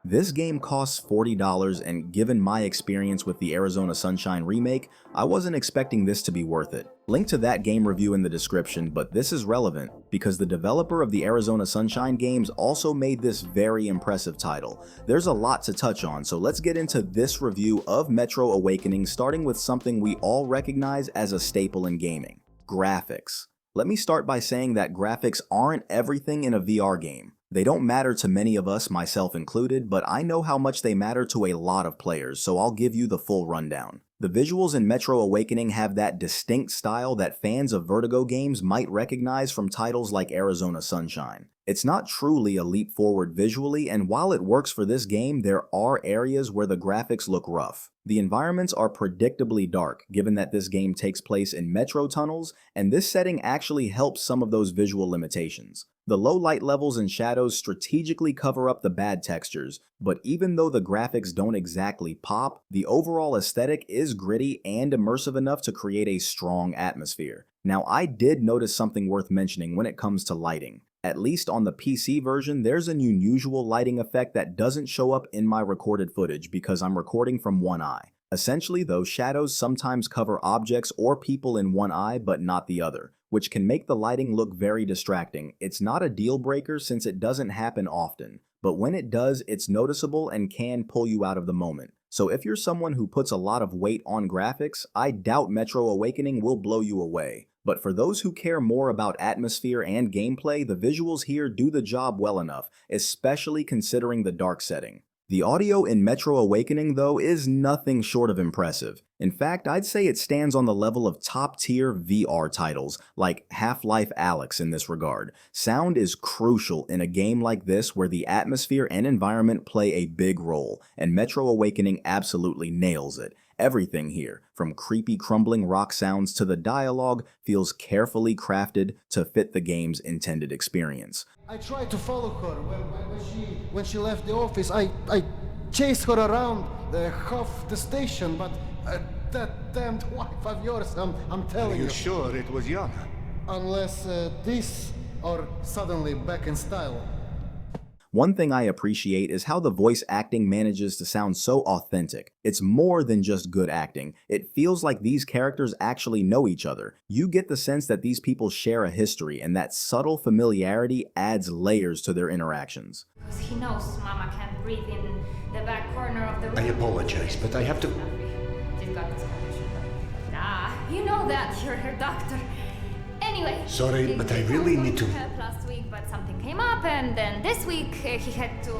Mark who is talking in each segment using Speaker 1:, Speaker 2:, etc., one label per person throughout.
Speaker 1: This game costs $40, and given my experience with the Arizona Sunshine remake, I wasn't expecting this to be worth it. Link to that game review in the description, but this is relevant because the developer of the Arizona Sunshine games also made this very impressive title. There's a lot to touch on, so let's get into this review of Metro Awakening, starting with something we all recognize as a staple in gaming: graphics. Let me start by saying that graphics aren't everything in a VR game. They don't matter to many of us, myself included, but I know how much they matter to a lot of players, so I'll give you the full rundown. The visuals in Metro Awakening have that distinct style that fans of Vertigo games might recognize from titles like Arizona Sunshine. It's not truly a leap forward visually, and while it works for this game, there are areas where the graphics look rough. The environments are predictably dark, given that this game takes place in metro tunnels, and this setting actually helps some of those visual limitations. The low light levels and shadows strategically cover up the bad textures, but even though the graphics don't exactly pop, the overall aesthetic is gritty and immersive enough to create a strong atmosphere. Now, I did notice something worth mentioning when it comes to lighting. At least on the PC version, there's an unusual lighting effect that doesn't show up in my recorded footage because I'm recording from one eye. Essentially, those shadows sometimes cover objects or people in one eye but not the other, which can make the lighting look very distracting. It's not a deal breaker since it doesn't happen often, but when it does, it's noticeable and can pull you out of the moment. So if you're someone who puts a lot of weight on graphics, I doubt Metro Awakening will blow you away. But for those who care more about atmosphere and gameplay, the visuals here do the job well enough, especially considering the dark setting. The audio in Metro Awakening, though, is nothing short of impressive. In fact, I'd say it stands on the level of top-tier VR titles, like Half-Life Alyx in this regard. Sound is crucial in a game like this where the atmosphere and environment play a big role, and Metro Awakening absolutely nails it. Everything here, from creepy crumbling rock sounds to the dialogue, feels carefully crafted to fit the game's intended experience.
Speaker 2: I tried to follow her when she left the office. I chased her around half the station, but that damned wife of yours, I'm telling you.
Speaker 3: Are you sure it was Yana?
Speaker 2: Unless this are suddenly back in style.
Speaker 1: One thing I appreciate is how the voice acting manages to sound so authentic. It's more than just good acting. It feels like these characters actually know each other. You get the sense that these people share a history, and that subtle familiarity adds layers to their interactions.
Speaker 4: Because he knows Mama can't breathe in the back corner of the room.
Speaker 3: I apologize, but I have to...
Speaker 4: She's got this condition. You know that. You're her doctor. Anyway.
Speaker 3: Sorry, but I really need to...
Speaker 4: Help last week, but something came up, and then this week he had to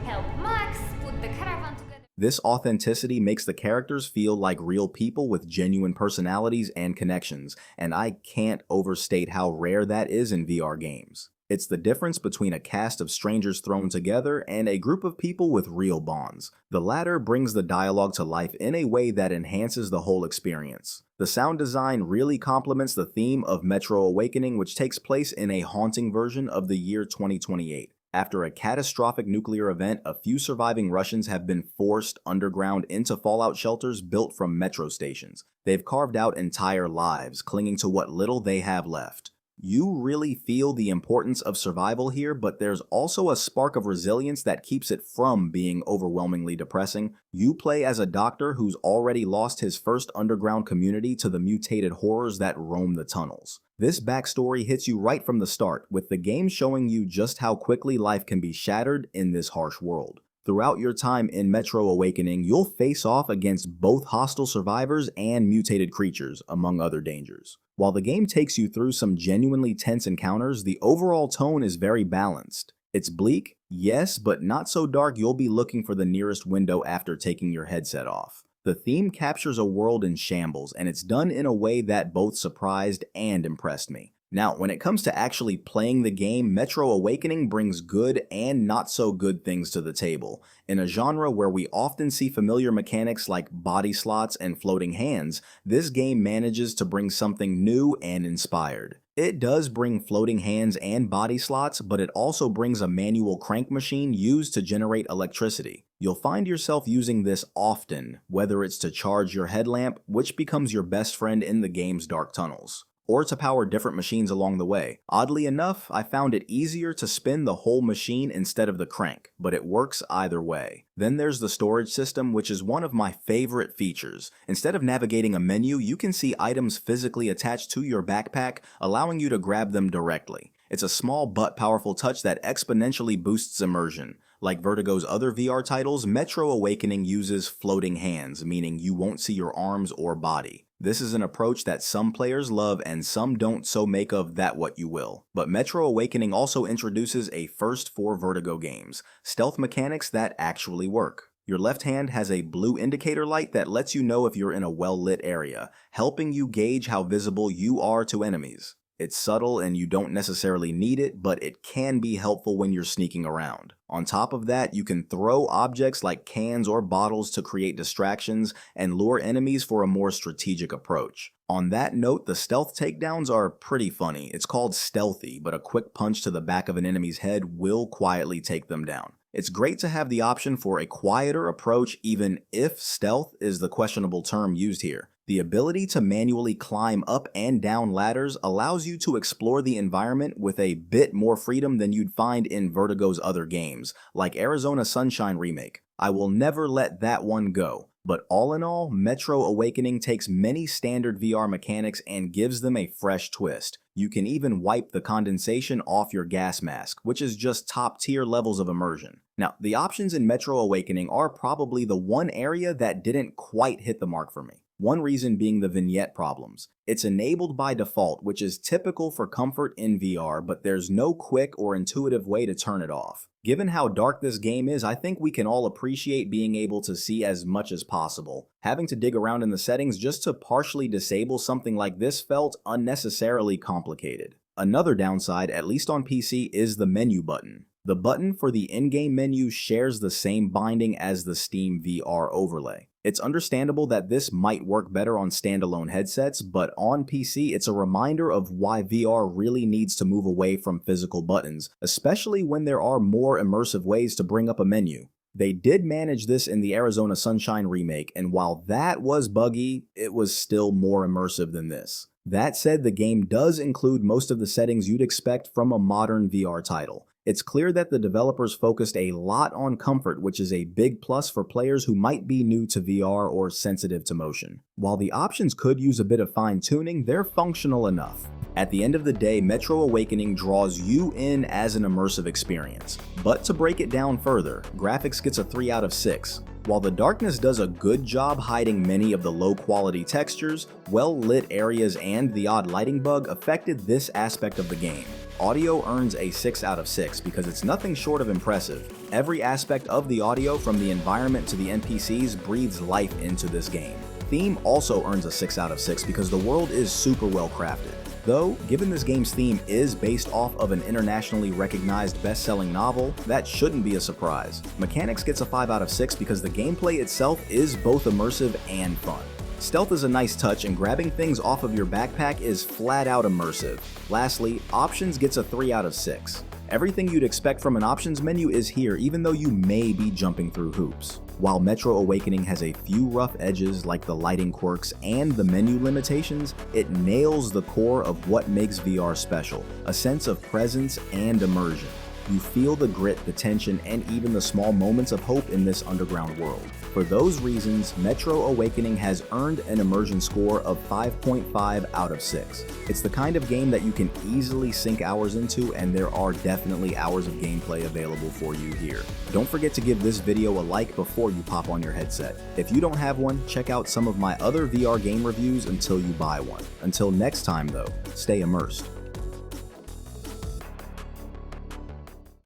Speaker 4: help Max put the caravan together.
Speaker 1: This authenticity makes the characters feel like real people with genuine personalities and connections, and I can't overstate how rare that is in VR games. It's the difference between a cast of strangers thrown together and a group of people with real bonds. The latter brings the dialogue to life in a way that enhances the whole experience. The sound design really complements the theme of Metro Awakening, which takes place in a haunting version of the year 2028. After a catastrophic nuclear event, a few surviving Russians have been forced underground into fallout shelters built from metro stations. They've carved out entire lives, clinging to what little they have left. You really feel the importance of survival here, but there's also a spark of resilience that keeps it from being overwhelmingly depressing. You play as a doctor who's already lost his first underground community to the mutated horrors that roam the tunnels. This backstory hits you right from the start, with the game showing you just how quickly life can be shattered in this harsh world. Throughout your time in Metro Awakening, you'll face off against both hostile survivors and mutated creatures, among other dangers. While the game takes you through some genuinely tense encounters, the overall tone is very balanced. It's bleak, yes, but not so dark you'll be looking for the nearest window after taking your headset off. The theme captures a world in shambles, and it's done in a way that both surprised and impressed me. Now, when it comes to actually playing the game, Metro Awakening brings good and not so good things to the table. In a genre where we often see familiar mechanics like body slots and floating hands, this game manages to bring something new and inspired. It does bring floating hands and body slots, but it also brings a manual crank machine used to generate electricity. You'll find yourself using this often, whether it's to charge your headlamp, which becomes your best friend in the game's dark tunnels, or to power different machines along the way. Oddly enough, I found it easier to spin the whole machine instead of the crank, but it works either way. Then there's the storage system, which is one of my favorite features. Instead of navigating a menu, you can see items physically attached to your backpack, allowing you to grab them directly. It's a small but powerful touch that exponentially boosts immersion. Like Vertigo's other VR titles, Metro Awakening uses floating hands, meaning you won't see your arms or body. This is an approach that some players love and some don't, so make of that what you will. But Metro Awakening also introduces a first for Vertigo games, stealth mechanics that actually work. Your left hand has a blue indicator light that lets you know if you're in a well-lit area, helping you gauge how visible you are to enemies. It's subtle and you don't necessarily need it, but it can be helpful when you're sneaking around. On top of that, you can throw objects like cans or bottles to create distractions and lure enemies for a more strategic approach. On that note, the stealth takedowns are pretty funny. It's called stealthy, but a quick punch to the back of an enemy's head will quietly take them down. It's great to have the option for a quieter approach, even if stealth is the questionable term used here. The ability to manually climb up and down ladders allows you to explore the environment with a bit more freedom than you'd find in Vertigo's other games, like Arizona Sunshine Remake. I will never let that one go. But all in all, Metro Awakening takes many standard VR mechanics and gives them a fresh twist. You can even wipe the condensation off your gas mask, which is just top tier levels of immersion. Now, the options in Metro Awakening are probably the one area that didn't quite hit the mark for me. One reason being the vignette problems. It's enabled by default, which is typical for comfort in VR, but there's no quick or intuitive way to turn it off. Given how dark this game is, I think we can all appreciate being able to see as much as possible. Having to dig around in the settings just to partially disable something like this felt unnecessarily complicated. Another downside, at least on PC, is the menu button. The button for the in-game menu shares the same binding as the Steam VR overlay. It's understandable that this might work better on standalone headsets, but on PC it's a reminder of why VR really needs to move away from physical buttons, especially when there are more immersive ways to bring up a menu. They did manage this in the Arizona Sunshine Remake, and while that was buggy, it was still more immersive than this. That said, the game does include most of the settings you'd expect from a modern VR title. It's clear that the developers focused a lot on comfort, which is a big plus for players who might be new to VR or sensitive to motion. While the options could use a bit of fine-tuning, they're functional enough. At the end of the day, Metro Awakening draws you in as an immersive experience. But to break it down further, graphics gets a 3 out of 6. While the darkness does a good job hiding many of the low-quality textures, well-lit areas and the odd lighting bug affected this aspect of the game. Audio earns a 6 out of 6 because it's nothing short of impressive. Every aspect of the audio, from the environment to the NPCs, breathes life into this game. Theme also earns a 6 out of 6 because the world is super well crafted. Though, given this game's theme is based off of an internationally recognized best-selling novel, that shouldn't be a surprise. Mechanics gets a 5 out of 6 because the gameplay itself is both immersive and fun. Stealth is a nice touch, and grabbing things off of your backpack is flat out immersive. Lastly, options gets a 3 out of 6. Everything you'd expect from an options menu is here, even though you may be jumping through hoops. While Metro Awakening has a few rough edges like the lighting quirks and the menu limitations, it nails the core of what makes VR special, a sense of presence and immersion. You feel the grit, the tension, and even the small moments of hope in this underground world. For those reasons, Metro Awakening has earned an immersion score of 5.5 out of 6. It's the kind of game that you can easily sink hours into, and there are definitely hours of gameplay available for you here. Don't forget to give this video a like before you pop on your headset. If you don't have one, check out some of my other VR game reviews until you buy one. Until next time though, stay immersed.